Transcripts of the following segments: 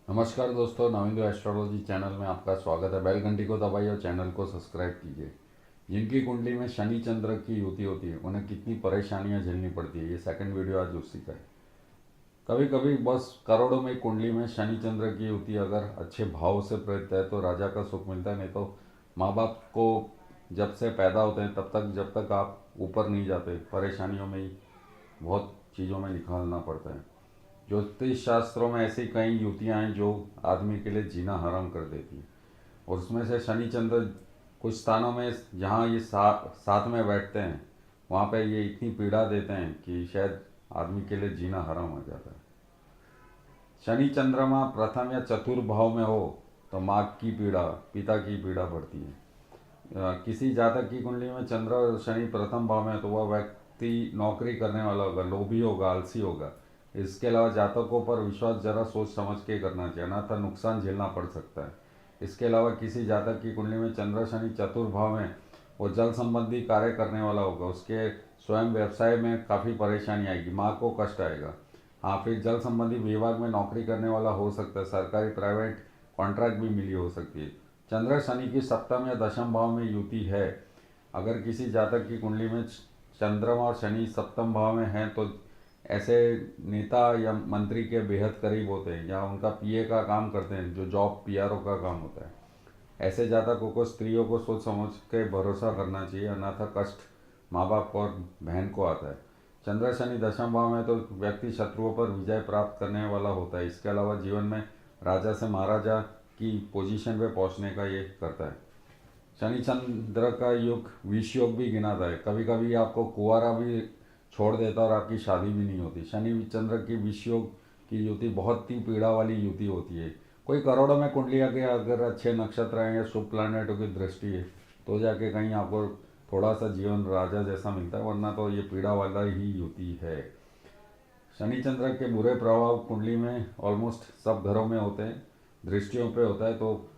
नमस्कार दोस्तों, नविंदु astrology channel में आपका स्वागत है। बेल घंटी को दबाइए और चैनल को सब्सक्राइब कीजिए। जिनकी कुंडली में शनि चंद्र की युति होती है उन्हें कितनी परेशानियां झेलनी पड़ती है, ये सेकंड वीडियो आज उसी का है। कभी कभी बस करोड़ों में कुंडली में शनि चंद्र की युति अगर अच्छे भाव से प्रयुक्त है तो राजा का सुख मिलता है, नहीं तो माँ बाप को जब से पैदा होते हैं तब तक जब तक आप ऊपर नहीं जाते परेशानियों में ही बहुत चीज़ों में निकालना पड़ता है। ज्योतिष शास्त्रों में ऐसी कई युतियाँ हैं जो आदमी के लिए जीना हराम कर देती हैं, और उसमें से शनि चंद्र कुछ स्थानों में जहाँ ये साथ में बैठते हैं वहाँ पे ये इतनी पीड़ा देते हैं कि शायद आदमी के लिए जीना हराम हो जाता है। शनि चंद्रमा प्रथम या चतुर्थ भाव में हो तो माँ की पीड़ा, पिता की पीड़ा बढ़ती है। किसी जातक की कुंडली में चंद्र और शनि प्रथम भाव में है तो वह व्यक्ति नौकरी करने वाला होगा, लोभी होगा, आलसी होगा। इसके अलावा जातकों पर विश्वास जरा सोच समझ के करना चाहिए, अन्यथा नुकसान झेलना पड़ सकता है। इसके अलावा किसी जातक की कुंडली में चंद्र शनि चतुर्थ भाव में वो जल संबंधी कार्य करने वाला होगा, उसके स्वयं व्यवसाय में काफ़ी परेशानी आएगी, माँ को कष्ट आएगा। हाँ, फिर जल संबंधी विभाग में नौकरी करने वाला हो सकता है, सरकारी प्राइवेट कॉन्ट्रैक्ट भी मिली हो सकती है। चंद्र शनि की सप्तम या दशम भाव में युति है। अगर किसी जातक की कुंडली में चंद्रमा और शनि सप्तम भाव में हैं तो ऐसे नेता या मंत्री के बेहद करीब होते हैं या उनका पीए का काम करते हैं, जो जॉब पीआरओ का काम होता है। ऐसे जातकों को स्त्रियों को सोच समझ के भरोसा करना चाहिए, अन्यथा कष्ट माँ बाप को और बहन को आता है। चंद्र शनि दशम भाव में तो व्यक्ति शत्रुओं पर विजय प्राप्त करने वाला होता है। इसके अलावा जीवन में राजा से महाराजा की पोजीशन पे पहुंचने का ये करता है। शनि चंद्र का योग विष योग भी गिनाता है। कभी कभी आपको कुंवारा भी छोड़ देता और आपकी शादी भी नहीं होती। शनि चंद्र की विष योग की युति बहुत ही पीड़ा वाली युति होती है। कोई करोड़ों में कुंडलियाँ के अगर अच्छे नक्षत्र हैं या शुभ प्लानेटों की दृष्टि है तो जाके कहीं आपको थोड़ा सा जीवन राजा जैसा मिलता है, वरना तो ये पीड़ा वाला ही युति है। शनि चंद्र के बुरे प्रभाव कुंडली में ऑलमोस्ट सब घरों में होते हैं, दृष्टियों पे होता है। तो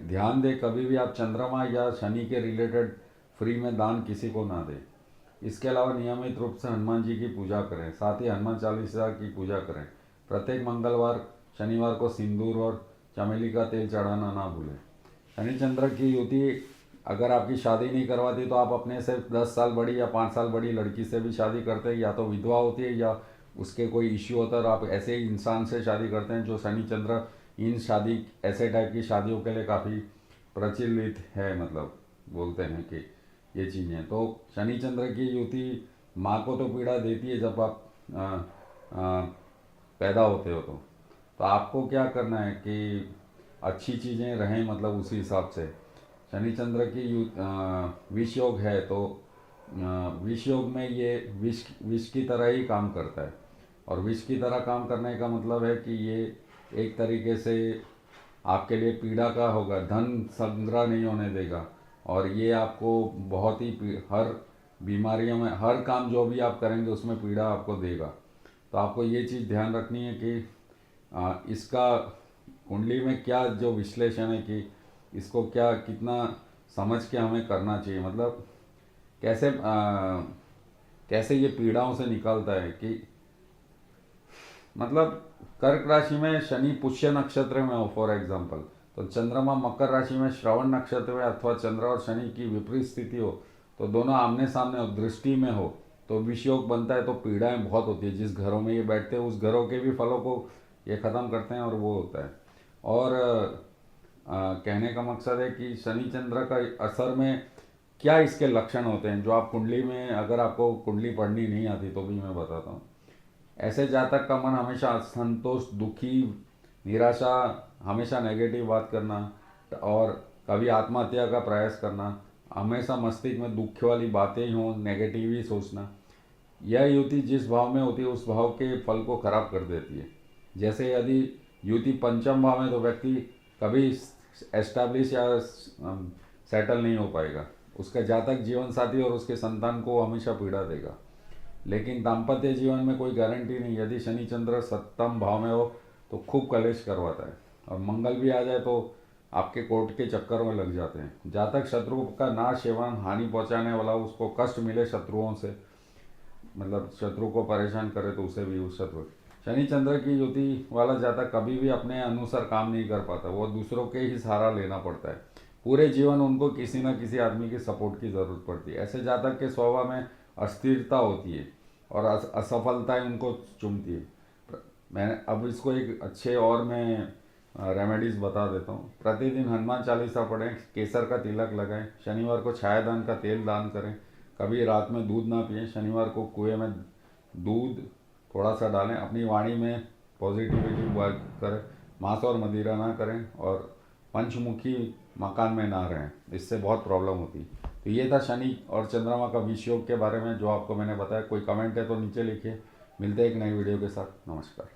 ध्यान दें, कभी भी आप चंद्रमा या शनि के रिलेटेड फ्री में दान किसी को ना दें। इसके अलावा नियमित रूप से हनुमान जी की पूजा करें, साथ ही हनुमान चालीसा की पूजा करें। प्रत्येक मंगलवार शनिवार को सिंदूर और चमेली का तेल चढ़ाना ना भूलें। शनि चंद्र की युति अगर आपकी शादी नहीं करवाती तो आप अपने से 10 साल बड़ी या 5 साल बड़ी लड़की से भी शादी करते हैं, या तो विधवा होती है या उसके कोई इश्यू होता है, और आप ऐसे ही इंसान से शादी करते हैं जो शनि चंद्र इन शादी ऐसे टाइप की शादियों के लिए काफ़ी प्रचलित है। मतलब बोलते हैं कि ये चीज़ें तो शनि चंद्र की युति माँ को तो पीड़ा देती है जब आप आ, आ, पैदा होते हो। तो आपको क्या करना है कि अच्छी चीज़ें रहें, मतलब उसी हिसाब से शनि चंद्र की विष योग है तो विष योग में ये विष विष की तरह ही काम करता है। और विष की तरह काम करने का मतलब है कि ये एक तरीके से आपके लिए पीड़ा का होगा, धन संग्रह नहीं होने देगा, और ये आपको बहुत ही हर बीमारियों में हर काम जो भी आप करेंगे उसमें पीड़ा आपको देगा। तो आपको ये चीज़ ध्यान रखनी है कि इसका कुंडली में क्या जो विश्लेषण है कि इसको क्या कितना समझ के हमें करना चाहिए, मतलब कैसे कैसे ये पीड़ाओं से निकलता है कि मतलब कर्क राशि में शनि पुष्य नक्षत्र में हो फॉर एग्जांपल, तो चंद्रमा मकर राशि में श्रवण नक्षत्र में अथवा चंद्र और शनि की विपरीत स्थिति हो तो दोनों आमने सामने हो, दृष्टि में हो तो विषयोग बनता है। तो पीड़ाएं बहुत होती है। जिस घरों में ये बैठते हैं उस घरों के भी फलों को ये ख़त्म करते हैं और वो होता है। और कहने का मकसद है कि शनि चंद्र का असर में क्या इसके लक्षण होते हैं जो आप कुंडली में, अगर आपको कुंडली पढ़नी नहीं आती तो भी मैं बताता हूँ। ऐसे जातक का मन हमेशा असंतोष, दुखी, निराशा, हमेशा नेगेटिव बात करना और कभी आत्महत्या का प्रयास करना, हमेशा मस्तिष्क में दुख वाली बातें ही हों, नेगेटिव ही सोचना, यह युति जिस भाव में होती है उस भाव के फल को खराब कर देती है। जैसे यदि युति पंचम भाव में तो व्यक्ति कभी एस्टैब्लिश या सेटल नहीं हो पाएगा, उसका जातक जीवन साथी और उसके संतान को हमेशा पीड़ा देगा। लेकिन दाम्पत्य जीवन में कोई गारंटी नहीं। यदि शनि चंद्र सप्तम भाव में हो तो खूब कलेश करवाता है, और मंगल भी आ जाए तो आपके कोर्ट के चक्कर में लग जाते हैं। जातक शत्रु का नाश एवं हानि पहुंचाने वाला, उसको कष्ट मिले शत्रुओं से, मतलब शत्रु को परेशान करे तो उसे भी उस शनि चंद्र की युति वाला जातक कभी भी अपने अनुसार काम नहीं कर पाता, वो दूसरों के ही सहारा लेना पड़ता है। पूरे जीवन उनको किसी न किसी आदमी की सपोर्ट की ज़रूरत पड़ती है। ऐसे जातक के स्वभाव में अस्थिरता होती है और असफलताएं उनको चूमती है। मैं अब इसको एक अच्छे और मैं रेमेडीज़ बता देता हूँ। प्रतिदिन हनुमान चालीसा पढ़ें, केसर का तिलक लगाएं, शनिवार को छायादान का तेल दान करें, कभी रात में दूध ना पिएं, शनिवार को कुएं में दूध थोड़ा सा डालें, अपनी वाणी में पॉजिटिविटी करें, मांस और मदिरा ना करें और पंचमुखी मकान में ना रहें, इससे बहुत प्रॉब्लम होती है। तो ये था शनि और चंद्रमा का विष योग के बारे में जो आपको मैंने बताया। कोई कमेंट है तो नीचे लिखिए। मिलते हैं एक नई वीडियो के साथ। नमस्कार।